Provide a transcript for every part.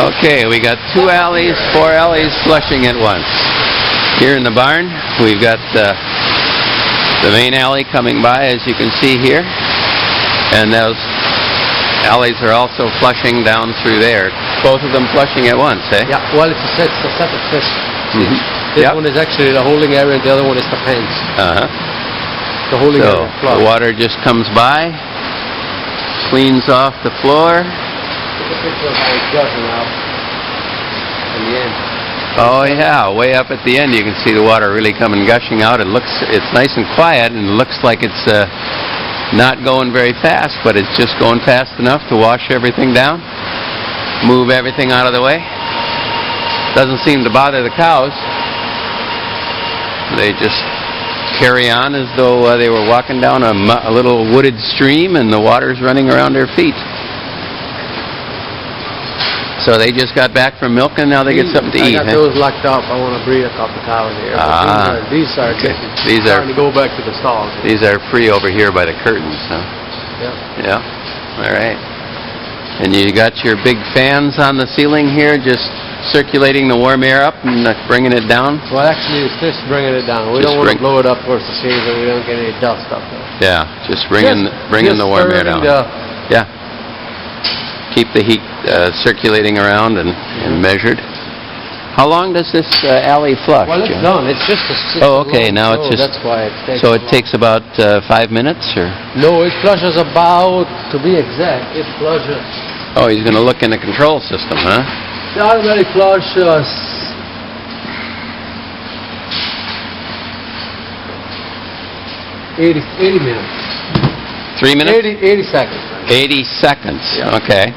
Okay, we got 4 alleys flushing at once. Here in the barn, we've got the main alley coming by, as you can see here. And those alleys are also flushing down through there. Both of them flushing at once, eh? Yeah, well, it's a separate system. Mm-hmm. This one is actually the holding area, and the other one is the fence. Uh-huh. The holding area. So, the water just comes by, cleans off the floor. Take a picture of how it's gushing out in the end. Oh yeah, way up at the end you can see the water really coming gushing out. It's nice and quiet, and it looks like it's not going very fast, but it's just going fast enough to wash everything down, move everything out of the way. Doesn't seem to bother the cows. They just carry on as though they were walking down a little wooded stream and the water's running around their feet. So they just got back from milking, now they get something to eat. I got those locked up. I want to breed a couple cows here. These are starting to go back to the stalls. These are free over here by the curtains, huh? Yeah. Yeah. All right. And you got your big fans on the ceiling here, just circulating the warm air up and bringing it down? Well, actually, it's just bringing it down. We don't want to blow it up towards the ceiling so we don't get any dust up there. Yeah, just bringing the warm air down. Yeah. Keep the heat circulating around and measured. How long does this alley flush? Well, it's done. It's just a... Oh, okay. Now it's just... That's why it takes... So it takes about 5 minutes, or? No, it flushes about, to be exact, it flushes... Oh, he's going to look in the control system, huh? The automatic flush 80 minutes. 3 minutes? 80 seconds. 80 seconds, yeah. Okay.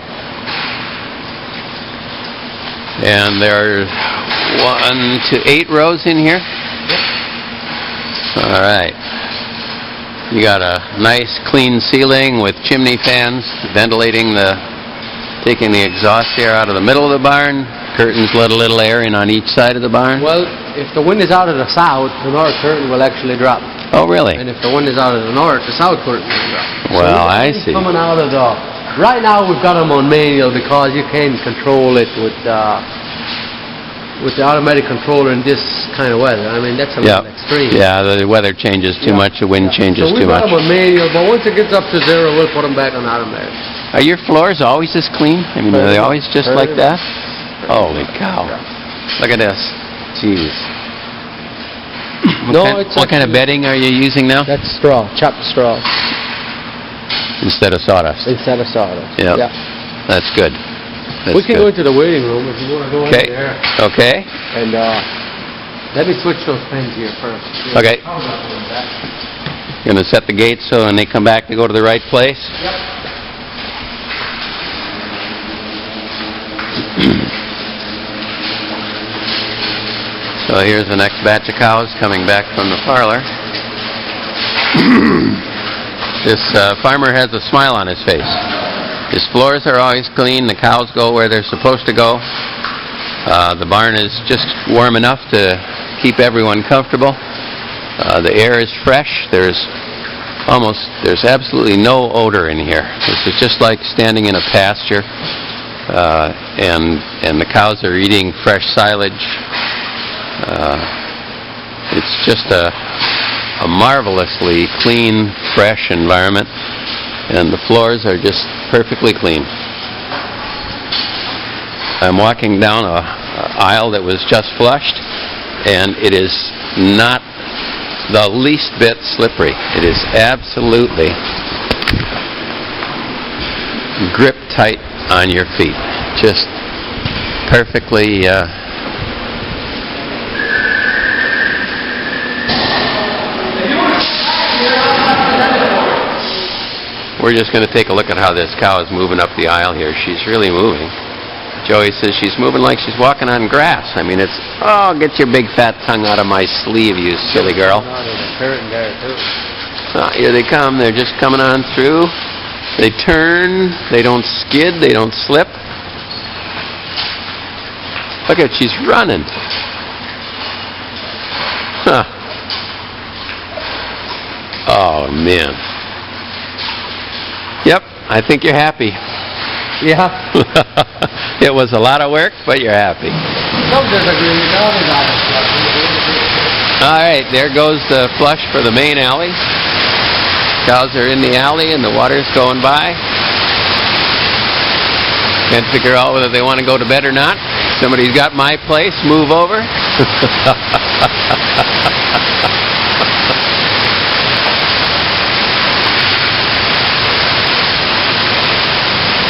And there are 1 to 8 rows in here? Yep. All right. You got a nice clean ceiling with chimney fans ventilating taking the exhaust air out of the middle of the barn. Curtains let a little air in on each side of the barn. Well, if the wind is out of the south, the north curtain will actually drop. Oh, really? And if the wind is out of the north, the south curtain will drop. Well, I see. Coming out of the... Right now we've got them on manual because you can control it with the automatic controller in this kind of weather. I mean, that's a little extreme. Yeah, the weather changes too much, the wind changes too much. So we've got them on manual, but once it gets up to 0, we'll put them back on automatic. Are your floors always this clean? I mean, are they always just like that? Holy cow. Look at this. Jeez. What kind of bedding are you using now? That's straw, chopped straw. Instead of sawdust? Instead of sawdust. Yep. Yeah. That's good. We can go into the waiting room if you want to go in there. Okay. And let me switch those pins here first. Okay. Going to set the gates so when they come back they go to the right place? Yep. So here's the next batch of cows coming back from the parlor. This farmer has a smile on his face. His floors are always clean. The cows go where they're supposed to go. The barn is just warm enough to keep everyone comfortable. The air is fresh. There's absolutely no odor in here. This is just like standing in a pasture. And the cows are eating fresh silage. It's just a marvelously clean, fresh environment, and the floors are just perfectly clean. I'm walking down a aisle that was just flushed, and it is not the least bit slippery. It is absolutely grip tight on your feet. Just perfectly We're just going to take a look at how this cow is moving up the aisle here. She's really moving. Joey says she's moving like she's walking on grass. I mean, it's, oh, get your big fat tongue out of my sleeve, you silly girl. Here they come. They're just coming on through. They turn. They don't skid. They don't slip. Look at, she's running. Huh. Oh, man. Yep, I think you're happy. Yeah. It was a lot of work, but you're happy. Some disagree with others on it. All right, there goes the flush for the main alley. Cows are in the alley and the water's going by. Can't figure out whether they want to go to bed or not. Somebody's got my place, move over.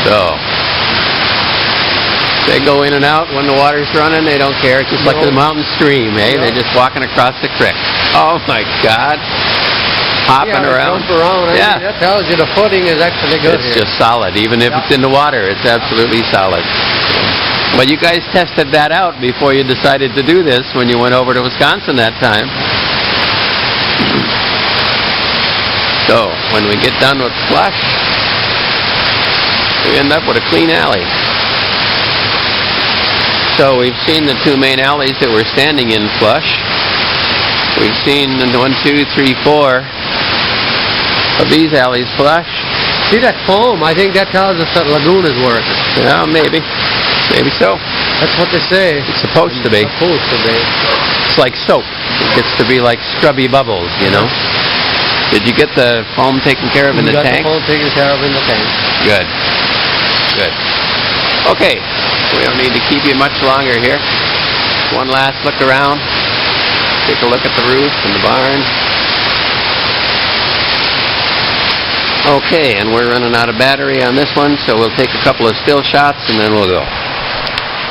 So, they go in and out when the water's running. They don't care. It's just like the mountain stream, eh? They're just walking across the creek. Oh my God! Hopping around. Jump around. I mean, that tells you the footing is actually good. It's just solid. Even if it's in the water, it's absolutely solid. But you guys tested that out before you decided to do this when you went over to Wisconsin that time. So, when we get done with flush, we end up with a clean alley. So we've seen the two main alleys that we're standing in flush. We've seen 1, 2, 3, 4 of these alleys flush. See that foam? I think that tells us that lagoon is working. Yeah, maybe. Maybe so. That's what they say. It's supposed to be. Supposed to be. It's like soap. It gets to be like scrubby bubbles, you know. Did you get the foam taken care of in the tank? We got the foam taken care of in the tank. Good. Good. Okay. We don't need to keep you much longer here. One last look around. Take a look at the roof and the barn. Okay, and we're running out of battery on this one, so we'll take a couple of still shots and then we'll go.